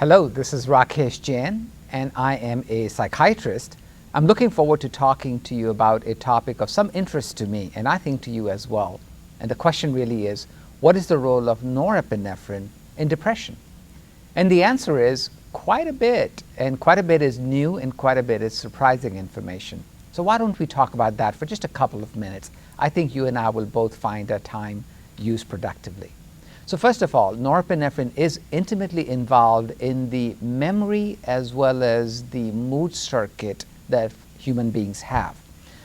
Hello, this is Rakesh Jain, and I am a psychiatrist. I'm looking forward to talking to you about a topic of some interest to me, and I think to you as well. And the question really is, what is the role of norepinephrine in depression? And the answer is quite a bit, and quite a bit is new and quite a bit is surprising information. So why don't we talk about that for just a couple of minutes? I think you and I will both find our time used productively. So first of all, norepinephrine is intimately involved in the memory as well as the mood circuit that human beings have.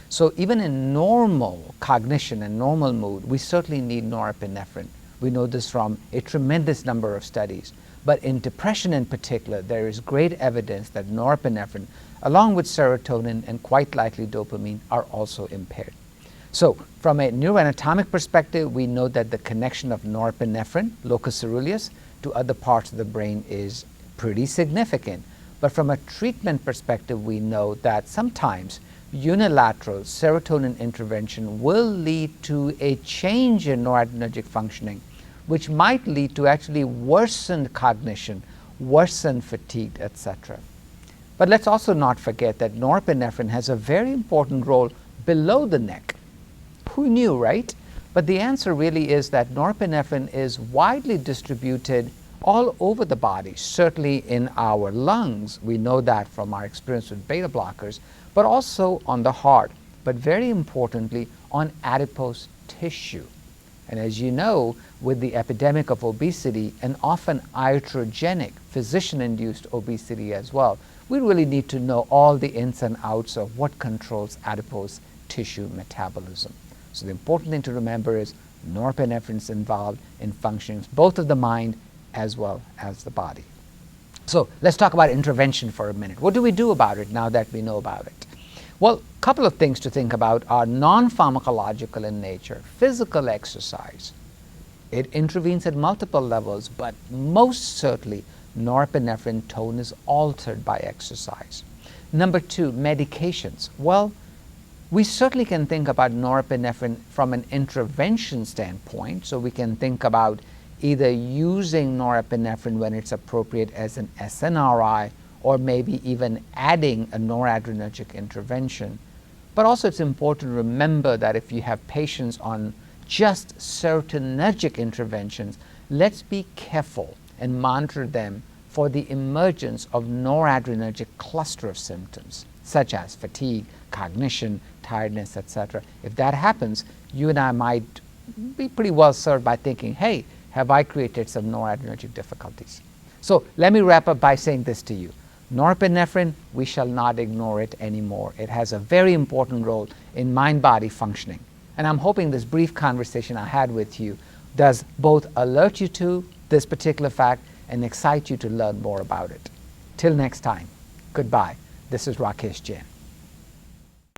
So even in normal cognition and normal mood, we certainly need norepinephrine. We know this from a tremendous number of studies. But in depression in particular, there is great evidence that norepinephrine, along with serotonin and quite likely dopamine, are also impaired. So from a neuroanatomic perspective, we know that the connection of norepinephrine, locus coeruleus, to other parts of the brain is pretty significant. But from a treatment perspective, we know that sometimes unilateral serotonin intervention will lead to a change in noradrenergic functioning, which might lead to actually worsened cognition, worsened fatigue, etc. But let's also not forget that norepinephrine has a very important role below the neck. Who knew, right? But the answer really is that norepinephrine is widely distributed all over the body, certainly in our lungs. We know that from our experience with beta blockers, but also on the heart, but very importantly on adipose tissue. And as you know, with the epidemic of obesity and often iatrogenic, physician-induced obesity as well, we really need to know all the ins and outs of what controls adipose tissue metabolism. So the important thing to remember is norepinephrine is involved in functions both of the mind as well as the body. So let's talk about intervention for a minute. What do we do about it now that we know about it? Well, a couple of things to think about are non-pharmacological in nature. Physical exercise. It intervenes at multiple levels, but most certainly norepinephrine tone is altered by exercise. Number two, medications. Well, we certainly can think about norepinephrine from an intervention standpoint. So we can think about either using norepinephrine when it's appropriate as an SNRI, or maybe even adding a noradrenergic intervention. But also it's important to remember that if you have patients on just serotonergic interventions, let's be careful and monitor them for the emergence of noradrenergic cluster of symptoms, such as fatigue, cognition, tiredness, etc. If that happens, you and I might be pretty well served by thinking, hey, have I created some noradrenergic difficulties? So let me wrap up by saying this to you. Norepinephrine, we shall not ignore it anymore. It has a very important role in mind-body functioning. And I'm hoping this brief conversation I had with you does both alert you to this particular fact and excite you to learn more about it. Till next time, goodbye. This is Rakesh Jain.